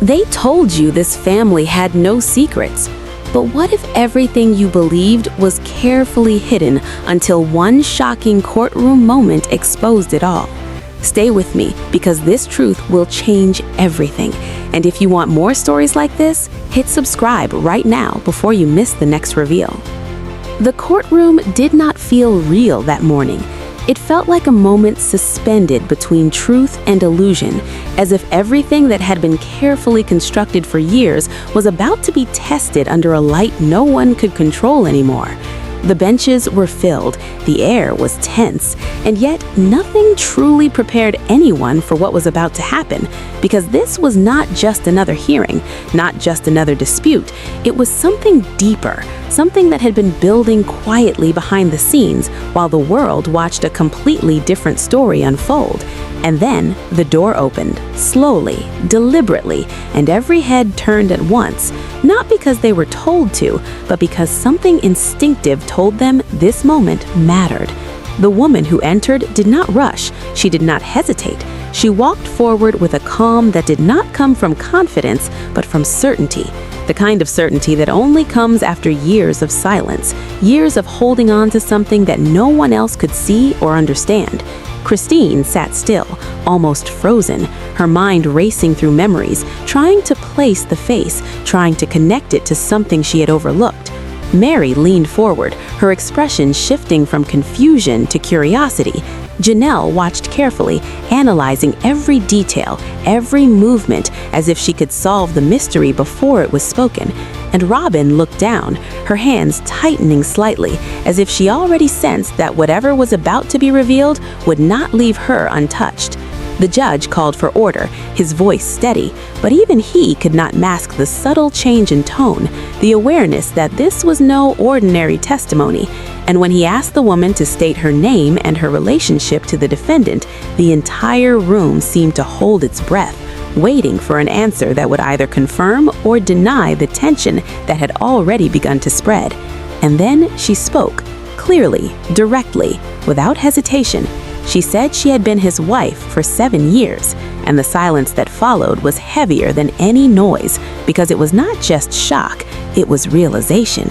They told you this family had no secrets. But what if everything you believed was carefully hidden until one shocking courtroom moment exposed it all? Stay with me, because this truth will change everything. And if you want more stories like this, hit subscribe right now before you miss the next reveal. The courtroom did not feel real that morning. It felt like a moment suspended between truth and illusion, as if everything that had been carefully constructed for years was about to be tested under a light no one could control anymore. The benches were filled, the air was tense, and yet nothing truly prepared anyone for what was about to happen, because this was not just another hearing, not just another dispute. It was something deeper, something that had been building quietly behind the scenes while the world watched a completely different story unfold. And then the door opened, slowly, deliberately, and every head turned at once, not because they were told to, but because something instinctive told them this moment mattered. The woman who entered did not rush, she did not hesitate. She walked forward with a calm that did not come from confidence, but from certainty. The kind of certainty that only comes after years of silence, years of holding on to something that no one else could see or understand. Christine sat still, almost frozen, her mind racing through memories, trying to place the face, trying to connect it to something she had overlooked. Mary leaned forward, her expression shifting from confusion to curiosity. Janelle watched carefully, analyzing every detail, every movement, as if she could solve the mystery before it was spoken. And Robin looked down, her hands tightening slightly, as if she already sensed that whatever was about to be revealed would not leave her untouched. The judge called for order, his voice steady, but even he could not mask the subtle change in tone, the awareness that this was no ordinary testimony. And when he asked the woman to state her name and her relationship to the defendant, the entire room seemed to hold its breath, waiting for an answer that would either confirm or deny the tension that had already begun to spread. And then she spoke, clearly, directly, without hesitation. She said she had been his wife for 7 years, and the silence that followed was heavier than any noise, because it was not just shock, it was realization.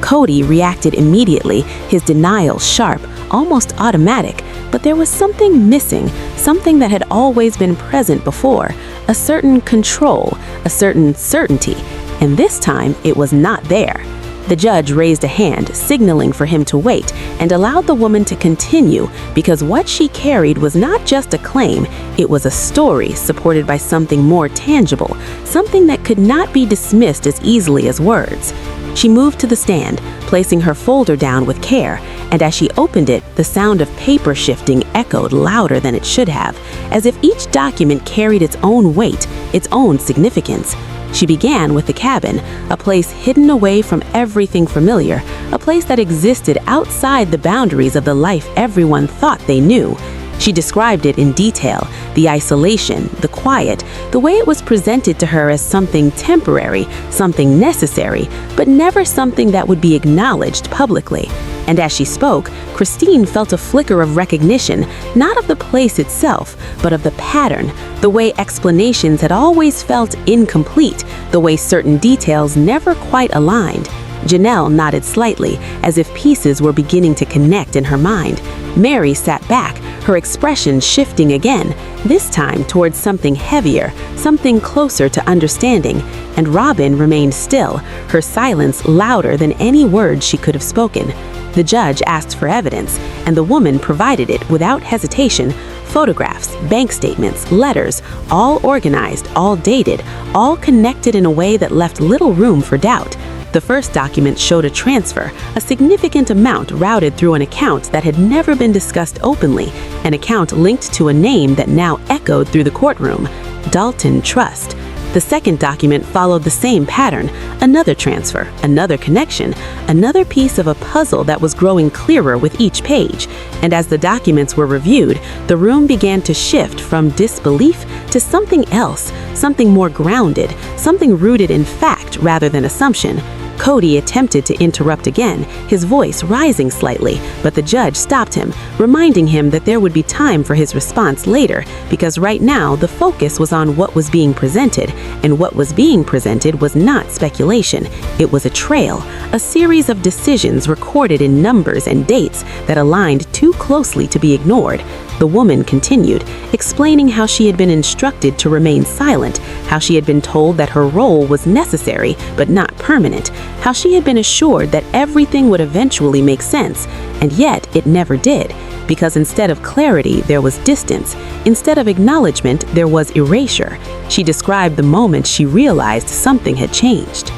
Cody reacted immediately, his denial sharp, almost automatic, but there was something missing, something that had always been present before, a certain control, a certain certainty, and this time it was not there. The judge raised a hand, signaling for him to wait, and allowed the woman to continue, because what she carried was not just a claim, it was a story supported by something more tangible, something that could not be dismissed as easily as words. She moved to the stand, placing her folder down with care, and as she opened it, the sound of paper shifting echoed louder than it should have, as if each document carried its own weight, its own significance. She began with the cabin, a place hidden away from everything familiar, a place that existed outside the boundaries of the life everyone thought they knew. She described it in detail, the isolation, the quiet, the way it was presented to her as something temporary, something necessary, but never something that would be acknowledged publicly. And as she spoke, Christine felt a flicker of recognition, not of the place itself, but of the pattern, the way explanations had always felt incomplete, the way certain details never quite aligned. Janelle nodded slightly, as if pieces were beginning to connect in her mind. Mary sat back, her expression shifting again, this time towards something heavier, something closer to understanding, and Robin remained still, her silence louder than any words she could have spoken. The judge asked for evidence, and the woman provided it without hesitation. Photographs, bank statements, letters, all organized, all dated, all connected in a way that left little room for doubt. The first document showed a transfer, a significant amount routed through an account that had never been discussed openly, an account linked to a name that now echoed through the courtroom, Dalton Trust. The second document followed the same pattern, another transfer, another connection, another piece of a puzzle that was growing clearer with each page. And as the documents were reviewed, the room began to shift from disbelief to something else, something more grounded, something rooted in fact rather than assumption. Cody attempted to interrupt again, his voice rising slightly, but the judge stopped him, reminding him that there would be time for his response later, because right now the focus was on what was being presented, and what was being presented was not speculation. It was a trail, a series of decisions recorded in numbers and dates that aligned too closely to be ignored. The woman continued, explaining how she had been instructed to remain silent, how she had been told that her role was necessary but not permanent, how she had been assured that everything would eventually make sense, and yet it never did, because instead of clarity, there was distance. Instead of acknowledgement, there was erasure. She described the moment she realized something had changed.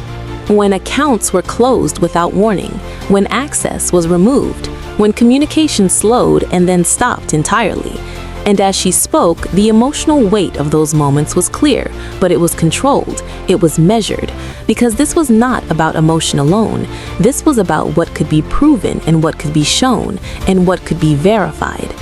When accounts were closed without warning, when access was removed, when communication slowed and then stopped entirely. And as she spoke, the emotional weight of those moments was clear, but it was controlled, it was measured, because this was not about emotion alone. This was about what could be proven and what could be shown and what could be verified.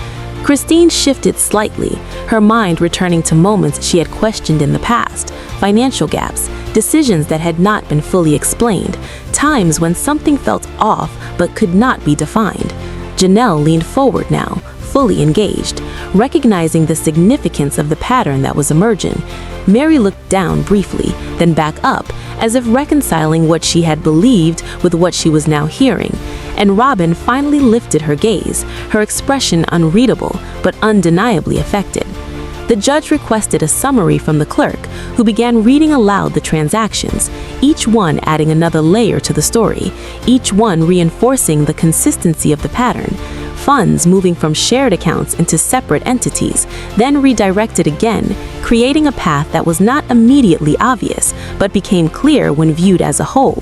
Christine shifted slightly, her mind returning to moments she had questioned in the past, financial gaps, decisions that had not been fully explained, times when something felt off but could not be defined. Janelle leaned forward now, fully engaged, recognizing the significance of the pattern that was emerging. Mary looked down briefly, then back up, as if reconciling what she had believed with what she was now hearing. And Robin finally lifted her gaze, her expression unreadable but undeniably affected. The judge requested a summary from the clerk, who began reading aloud the transactions, each one adding another layer to the story, each one reinforcing the consistency of the pattern. Funds moving from shared accounts into separate entities, then redirected again, creating a path that was not immediately obvious, but became clear when viewed as a whole.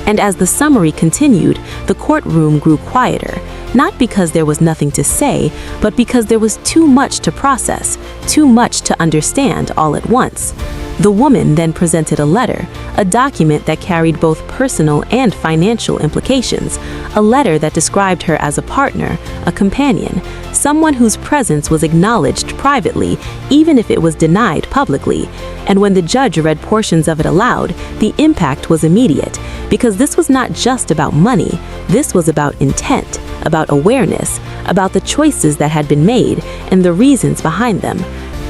And as the summary continued, the courtroom grew quieter, not because there was nothing to say, but because there was too much to process, too much to understand all at once. The woman then presented a letter, a document that carried both personal and financial implications, a letter that described her as a partner, a companion, someone whose presence was acknowledged privately, even if it was denied publicly. And when the judge read portions of it aloud, the impact was immediate, because this was not just about money, this was about intent, about awareness, about the choices that had been made and the reasons behind them.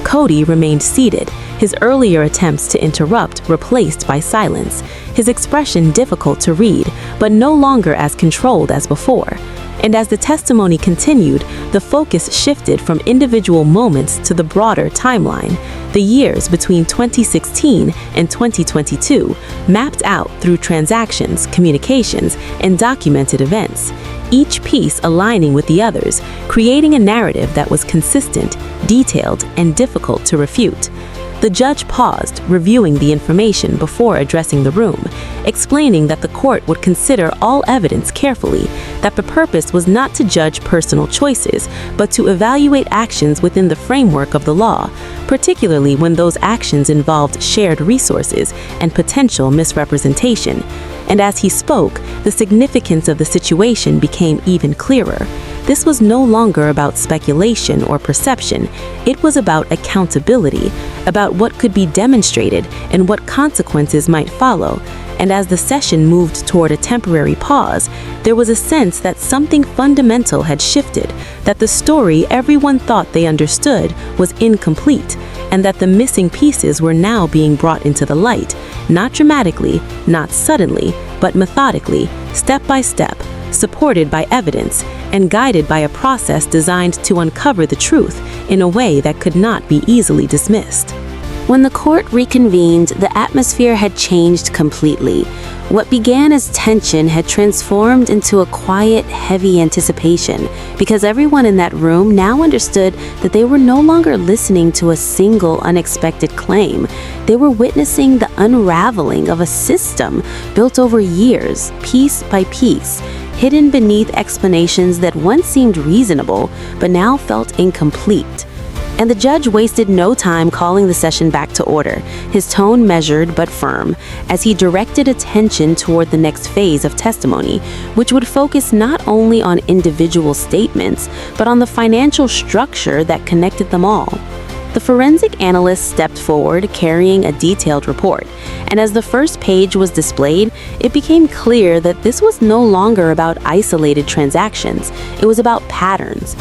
Cody remained seated, his earlier attempts to interrupt replaced by silence, his expression difficult to read, but no longer as controlled as before. And as the testimony continued, the focus shifted from individual moments to the broader timeline. The years between 2016 and 2022, mapped out through transactions, communications, and documented events, each piece aligning with the others, creating a narrative that was consistent, detailed, and difficult to refute. The judge paused, reviewing the information before addressing the room, explaining that the court would consider all evidence carefully, that the purpose was not to judge personal choices, but to evaluate actions within the framework of the law, particularly when those actions involved shared resources and potential misrepresentation. And as he spoke, the significance of the situation became even clearer. This was no longer about speculation or perception. It was about accountability, about what could be demonstrated and what consequences might follow. And as the session moved toward a temporary pause, there was a sense that something fundamental had shifted, that the story everyone thought they understood was incomplete, and that the missing pieces were now being brought into the light, not dramatically, not suddenly, but methodically, step by step, supported by evidence, and guided by a process designed to uncover the truth in a way that could not be easily dismissed. When the court reconvened, the atmosphere had changed completely. What began as tension had transformed into a quiet, heavy anticipation, because everyone in that room now understood that they were no longer listening to a single unexpected claim. They were witnessing the unraveling of a system built over years, piece by piece, hidden beneath explanations that once seemed reasonable, but now felt incomplete. And the judge wasted no time calling the session back to order, his tone measured but firm, as he directed attention toward the next phase of testimony, which would focus not only on individual statements, but on the financial structure that connected them all. The forensic analyst stepped forward carrying a detailed report, and as the first page was displayed, it became clear that this was no longer about isolated transactions. It was about patterns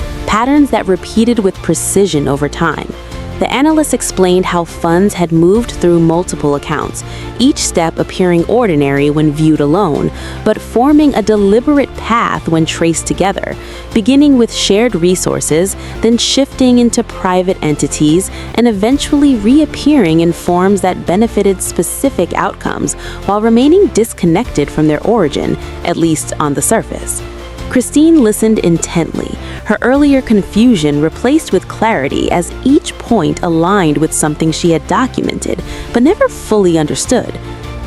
that repeated with precision over time. The analyst explained how funds had moved through multiple accounts, each step appearing ordinary when viewed alone, but forming a deliberate path when traced together, beginning with shared resources, then shifting into private entities, and eventually reappearing in forms that benefited specific outcomes while remaining disconnected from their origin, at least on the surface. Christine listened intently, her earlier confusion replaced with clarity as each point aligned with something she had documented, but never fully understood.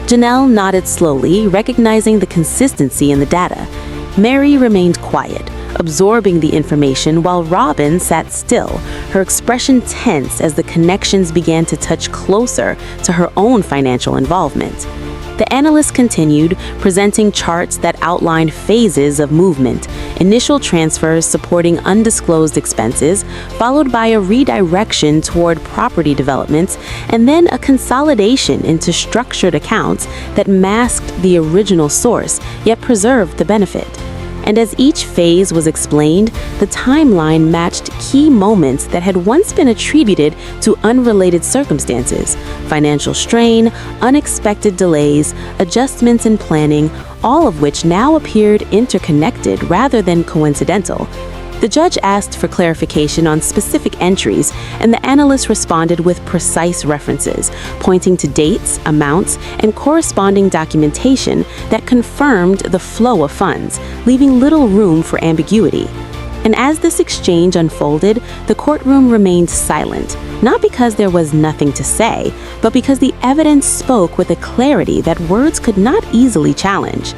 Janelle nodded slowly, recognizing the consistency in the data. Mary remained quiet, absorbing the information while Robin sat still, her expression tense as the connections began to touch closer to her own financial involvement. The analyst continued, presenting charts that outlined phases of movement, initial transfers supporting undisclosed expenses, followed by a redirection toward property developments, and then a consolidation into structured accounts that masked the original source, yet preserved the benefit. And as each phase was explained, the timeline matched key moments that had once been attributed to unrelated circumstances: financial strain, unexpected delays, adjustments in planning, all of which now appeared interconnected rather than coincidental. The judge asked for clarification on specific entries, and the analyst responded with precise references, pointing to dates, amounts, and corresponding documentation that confirmed the flow of funds, leaving little room for ambiguity. And as this exchange unfolded, the courtroom remained silent, not because there was nothing to say, but because the evidence spoke with a clarity that words could not easily challenge.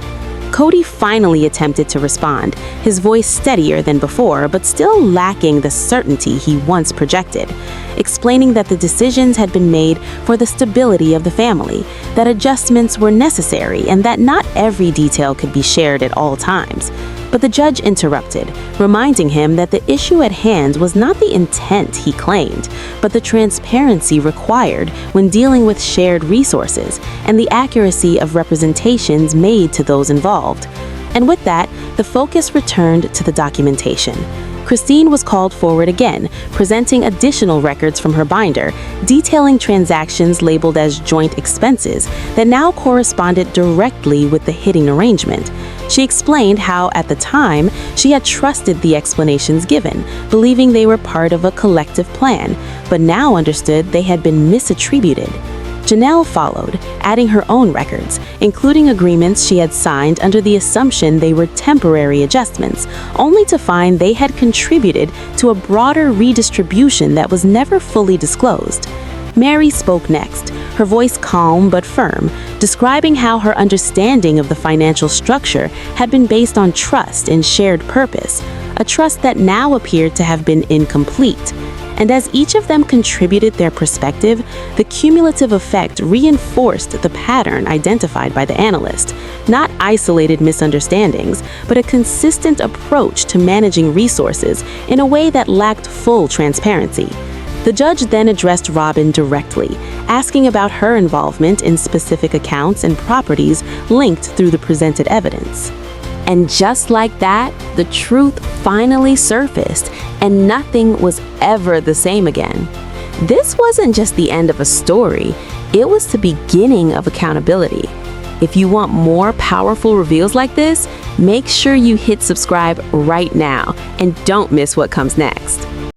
Cody finally attempted to respond, his voice steadier than before, but still lacking the certainty he once projected, explaining that the decisions had been made for the stability of the family, that adjustments were necessary, and that not every detail could be shared at all times. But the judge interrupted, reminding him that the issue at hand was not the intent he claimed, but the transparency required when dealing with shared resources and the accuracy of representations made to those involved. And with that, the focus returned to the documentation. Christine was called forward again, presenting additional records from her binder, detailing transactions labeled as joint expenses that now corresponded directly with the hitting arrangement. She explained how, at the time, she had trusted the explanations given, believing they were part of a collective plan, but now understood they had been misattributed. Janelle followed, adding her own records, including agreements she had signed under the assumption they were temporary adjustments, only to find they had contributed to a broader redistribution that was never fully disclosed. Mary spoke next, her voice calm but firm, describing how her understanding of the financial structure had been based on trust and shared purpose, a trust that now appeared to have been incomplete. And as each of them contributed their perspective, the cumulative effect reinforced the pattern identified by the analyst, not isolated misunderstandings, but a consistent approach to managing resources in a way that lacked full transparency. The judge then addressed Robin directly, asking about her involvement in specific accounts and properties linked through the presented evidence. And just like that, the truth finally surfaced, and nothing was ever the same again. This wasn't just the end of a story, it was the beginning of accountability. If you want more powerful reveals like this, make sure you hit subscribe right now and don't miss what comes next.